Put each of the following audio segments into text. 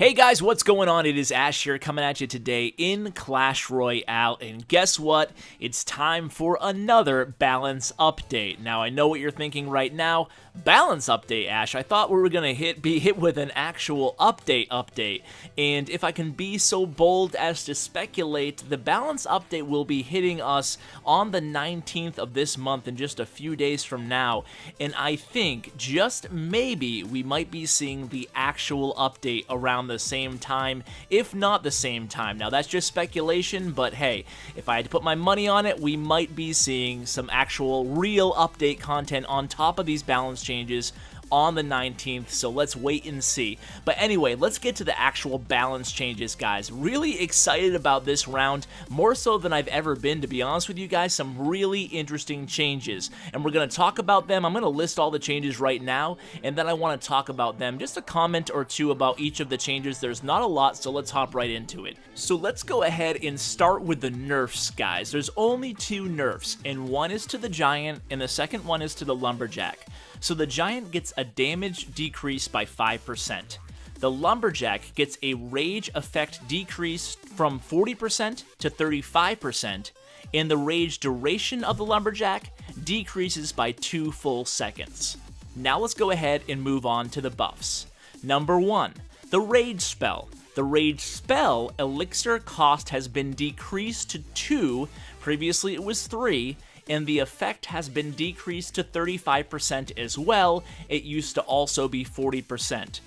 Hey guys, what's going on? It is Ash here coming at you today in Clash Royale, and guess what? It's time for another balance update. Now, I know what you're thinking right now. Balance update, Ash. I thought we were gonna be hit with an actual update, and if I can be so bold as to speculate, the balance update will be hitting us on the 19th of this month in just a few days from now, and I think just maybe we might be seeing the actual update around the same time, if not the same time. Now, that's just speculation, but hey, if I had to put my money on it, we might be seeing some actual real update content on top of these balance changes on the 19th, so let's wait and see. But anyway, let's get to the actual balance changes, guys. Really excited about this round, more so than I've ever been, to be honest with you guys. Some really interesting changes, and we're going to talk about them. I'm going to list all the changes right now, and then I want to talk about them. Just a comment or two about each of the changes. There's not a lot, so let's hop right into it. So let's go ahead and start with the nerfs, guys. There's only two nerfs, and one is to the Giant, and the second one is to the Lumberjack. So the Giant gets a damage decrease by 5%. The Lumberjack gets a rage effect decrease from 40% to 35%, and the rage duration of the Lumberjack decreases by 2 full seconds. Now let's go ahead and move on to the buffs. Number 1, the Rage Spell. The Rage Spell elixir cost has been decreased to 2, previously it was 3, and the effect has been decreased to 35% as well. It used to also be 40%.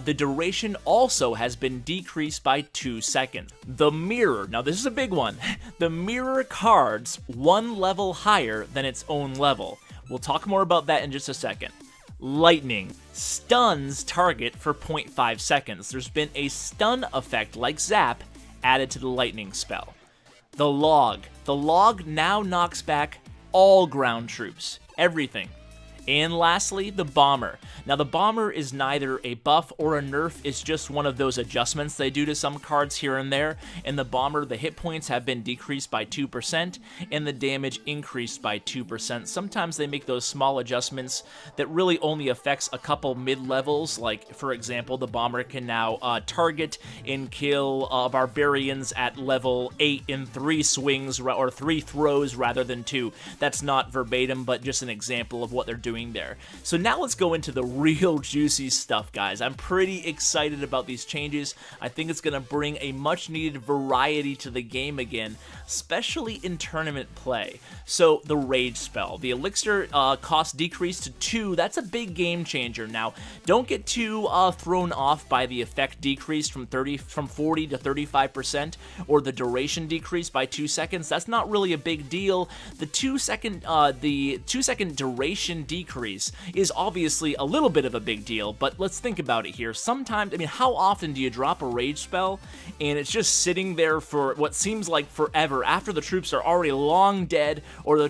The duration also has been decreased by 2 seconds. The Mirror, now this is a big one. The Mirror cards 1 level higher than its own level. We'll talk more about that in just a second. Lightning stuns target for 0.5 seconds. There's been a stun effect like Zap added to the Lightning spell. The Log. The Log now knocks back all ground troops. Everything. And lastly, the Bomber. Now, the Bomber is neither a buff or a nerf, it's just one of those adjustments they do to some cards here and there. And the Bomber, the hit points have been decreased by 2%, and the damage increased by 2%. Sometimes they make those small adjustments that really only affects a couple mid-levels, like, for example, the Bomber can now target and kill Barbarians at level 8 in 3 swings, or 3 throws rather than 2. That's not verbatim, but just an example of what they're doing there. So now let's go into the real juicy stuff, guys. I'm pretty excited about these changes. I think it's going to bring a much needed variety to the game again, especially in tournament play. So the Rage Spell, the elixir cost decreased to 2. That's a big game changer. Now, don't get too thrown off by the effect decrease from 40 to 35%, or the duration decrease by 2 seconds. That's not really a big deal. The 2 second duration decrease is obviously a little bit of a big deal, but let's think about it here. Sometimes, I mean, how often do you drop a Rage Spell and it's just sitting there for what seems like forever after the troops are already long dead, or the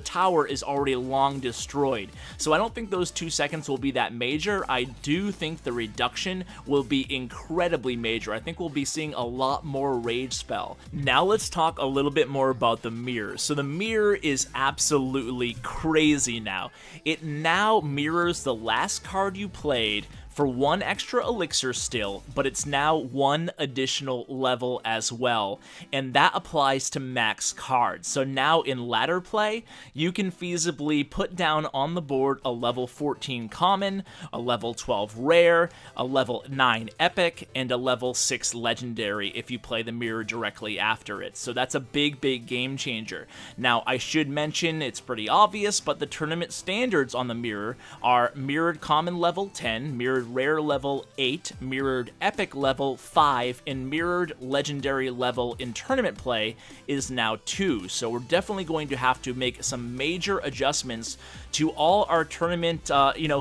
tower is already long destroyed? So I don't think those 2 seconds will be that major. I do think the reduction will be incredibly major. I think we'll be seeing a lot more Rage Spell. Now let's talk a little bit more about the Mirror. So the Mirror is absolutely crazy now. It now mirrors the last card you played for 1 extra elixir still, but it's now 1 additional level as well, and that applies to max cards. So now in ladder play, you can feasibly put down on the board a level 14 common, a level 12 rare, a level 9 epic, and a level 6 legendary if you play the Mirror directly after it. So that's a big game changer. Now, I should mention, it's pretty obvious, but the tournament standards on the Mirror are mirrored common level 10, mirrored rare level 8, mirrored epic level 5, and mirrored legendary level in tournament play is now 2. So we're definitely going to have to make some major adjustments to all our tournament,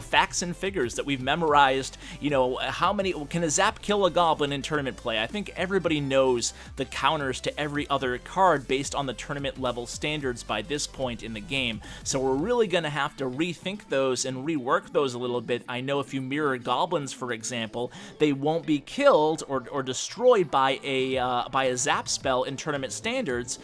facts and figures that we've memorized. How many can a Zap kill a Goblin in tournament play? I think everybody knows the counters to every other card based on the tournament level standards by this point in the game. So we're really going to have to rethink those and rework those a little bit. I know if you mirror goblins, for example, they won't be killed or destroyed by a zap spell in tournament standards,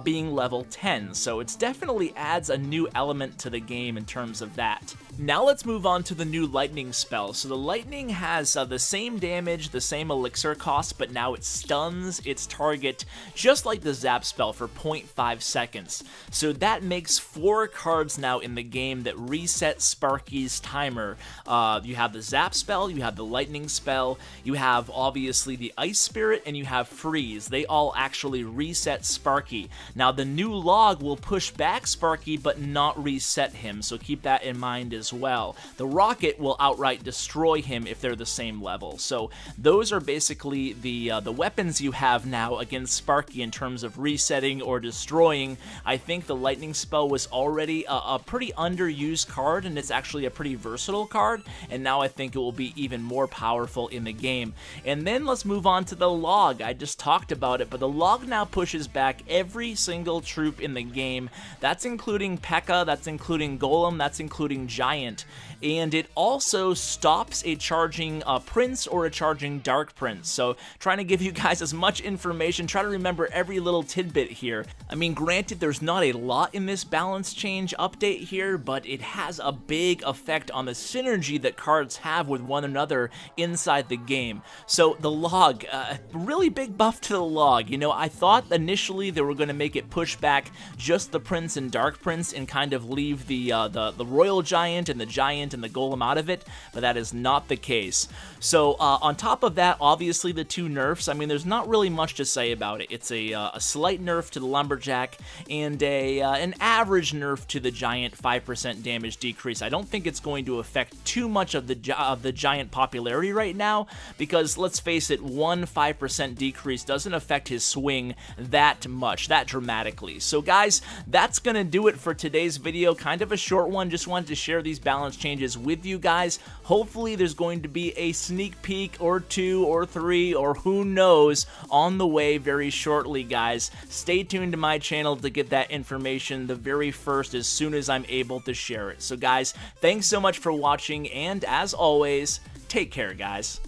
being level 10. So it definitely adds a new element to the game in terms of that. Now let's move on to the new lightning spell. So the lightning has the same damage, the same elixir cost, but now it stuns its target just like the zap spell for 0.5 seconds. So that makes 4 cards now in the game that reset Sparky's timer. You have the zap spell, you have the lightning spell, you have obviously the ice spirit, and you have freeze. They all actually reset Sparky. Now the new log will push back Sparky but not reset him, so keep that in mind as well. The rocket will outright destroy him if they're the same level. So those are basically the weapons you have now against Sparky in terms of resetting or destroying. I think the lightning spell was already a pretty underused card, and it's actually a pretty versatile card, and now I think it will be even more powerful in the game. And then let's move on to the log. I just talked about it, but the log now pushes back every single troop in the game. That's including P.E.K.K.A, that's including Golem, that's including Giant. And it also stops a charging Prince or a charging Dark Prince. So trying to give you guys as much information, try to remember every little tidbit here. I mean, granted, there's not a lot in this balance change update here, but it has a big effect on the synergy that cards have with one another inside the game. So the log, really big buff to the log. You know, I thought initially they were going to make it push back just the Prince and Dark Prince and kind of leave the Royal Giant and the Giant and the Golem out of it, but that is not the case. So on top of that, obviously the 2 nerfs. I mean, there's not really much to say about it. It's a slight nerf to the Lumberjack and an average nerf to the Giant, 5% damage decrease. I don't think it's going to affect too much of the Giant popularity right now, because let's face it, 5% decrease doesn't affect his swing that much, that dramatically. So guys, that's gonna do it for today's video. Kind of a short one, just wanted to share these balance changes with you guys. Hopefully there's going to be a sneak peek or 2 or 3 or who knows on the way very shortly, guys. Stay tuned to my channel to get that information the very first as soon as I'm able to share it. So guys, thanks so much for watching, and as always, take care, guys.